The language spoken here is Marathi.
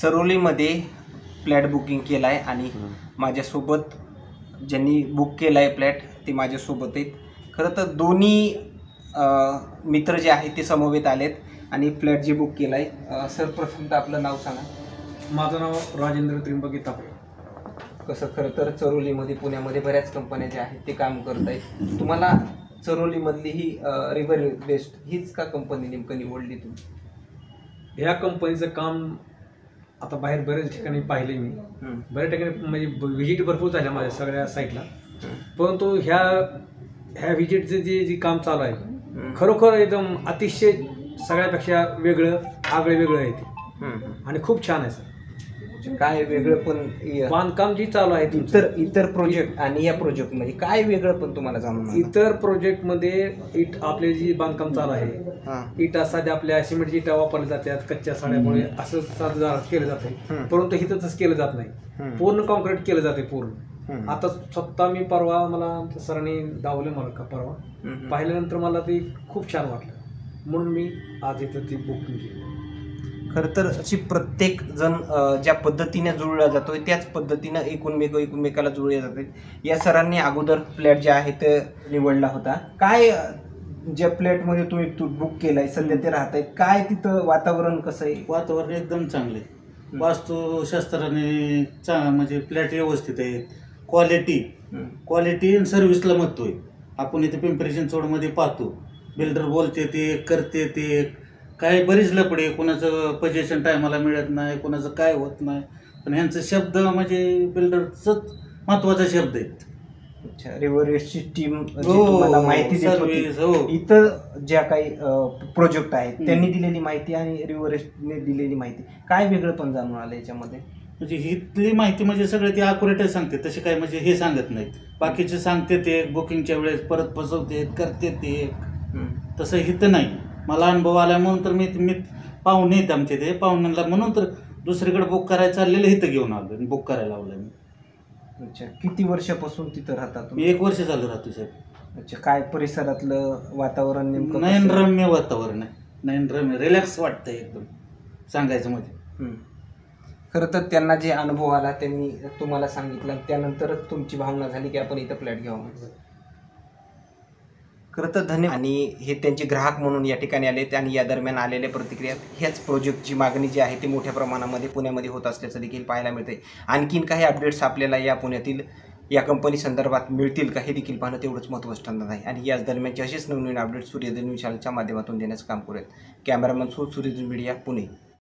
चरोलीमध्ये फ्लॅट बुकिंग केला आहे आणि माझ्यासोबत ज्यांनी बुक केला आहे फ्लॅट ते माझ्यासोबत आहेत. खरं तर दोन्ही मित्र जे आहेत ते समवेत आलेत आणि फ्लॅट जे बुक केला आहे. सर प्रथमतः आपलं नाव सांगा. माझं नाव राजेंद्र त्रिंबकी तापे. कसं खरं तर चरोलीमध्ये पुण्यामध्ये बऱ्याच कंपन्या ज्या आहेत ते काम करत आहेत. तुम्हाला चरोलीमधली ही रिव्हर बेस्ट हीच का कंपनी नेमकं निवडली तुम्ही? ह्या कंपनीचं काम आता बाहेर बऱ्याच ठिकाणी पाहिले मी. बऱ्याच ठिकाणी म्हणजे व्हिजिट भरपूर झाल्या माझ्या सगळ्या साईटला. परंतु ह्या व्हिजिटचं जे काम चालू आहे खरोखर एकदम अतिशय सगळ्यापेक्षा वेगळं आहे ते आणि खूप छान आहे सर. काय वेगळं पण बांधकाम जी चालू आहे इतर प्रोजेक्ट आणि या प्रोजेक्टमध्ये काय वेगळं पण तुम्हाला जाणून? इतर प्रोजेक्टमध्ये आपले जी बांधकाम चालू आहे इटा साध्या आपल्या सिमेंटची इटा वापरल्या जातात कच्च्या साड्यामुळे असं साधं केलं जाते. परंतु इथं तसं केलं जात नाही. पूर्ण कॉन्क्रीट केलं जाते पूर्ण. आता स्वतः मी परवा मला आमच्या सरांनी दावलं मला का परवा पाहिल्यानंतर मला ते खूप छान वाटलं म्हणून मी आज इथं ती बुकिंग केली. खरं तर अशी प्रत्येक जण ज्या पद्धतीने जुळला जातोय त्याच पद्धतीनं एकमेकाला जुळले जातात. या सरांनी अगोदर फ्लॅट जे आहे ते निवडला होता. काय ज्या फ्लॅटमध्ये तुम्ही बुक केलाय सध्या ते राहताय काय तिथं वातावरण कसं आहे? वातावरण एकदम चांगले. वास्तुशास्त्राने म्हणजे फ्लॅट व्यवस्थित आहे. क्वालिटी आणि सर्व्हिसला महत्व आहे. आपण इथे पिंपरी चिंचवडमध्ये पाहतो बिल्डर बोलते ते करते ते काय बरीच लपडे. कोणाचं पोझिशन टायमाला मिळत नाही कोणाचं काय होत नाही. पण ह्यांचं शब्द म्हणजे बिल्डरचंच महत्वाचा शब्द आहेत. अच्छा रिव्हरेस्टची टीम तुम्हाला माहिती देत होती. इतर ज्या काही प्रोजेक्ट आहेत त्यांनी दिलेली माहिती आणि रिव्हरेस्टने दिलेली माहिती काय वेगळं पण जाणून आलं याच्यामध्ये? म्हणजे इथली माहिती म्हणजे सगळे ते अॅक्युरेटच सांगते. तसे काय म्हणजे हे सांगत नाहीत. बाकीचे सांगते ते बुकिंगच्या वेळेस परत फसवते करते ते. तसं इथं नाही. मला अनुभव आला म्हणून तर मी पाहुणे येत आमचे ते पाहुण्यांना म्हणून तर दुसरीकडे बुक करायला चाललेलं इथं घेऊन आलो बुक करायला लावलं मी. अच्छा किती वर्षापासून तिथं राहता तुम्ही? मी 1 वर्ष झालं राहतो साहेब. अच्छा काय परिसरातलं वातावरण नेमकं? नयनरम्य वातावरण आहे. नयनरम्य रिलॅक्स वाटतंय एकदम सांगायचं मध्ये. खरं तर त्यांना जे अनुभव आला त्यांनी तुम्हाला सांगितलं त्यानंतरच तुमची भावना झाली की आपण इथं फ्लॅट घ्यावा. खरं तर धन्यवाद. आणि हे त्यांचे ग्राहक म्हणून या ठिकाणी आलेत आणि या दरम्यान आलेल्या प्रतिक्रिया ह्याच प्रोजेक्टची मागणी जी आहे ती मोठ्या प्रमाणामध्ये पुण्यामध्ये होत असल्याचं देखील पाहायला मिळते. आणखीन काही अपडेट्स आपल्याला या पुण्यातील या कंपनी संदर्भात मिळतील का हे देखील पाहणं तेवढंच महत्त्वाचं ठरणार आहे. आणि याच दरम्यानचे असेच नवनवीन अपडेट्स सूर्योदय न्यूज चॅनलच्या माध्यमातून देण्याचं काम करूयात. कॅमेरामन सूर्योदय मीडिया पुणे.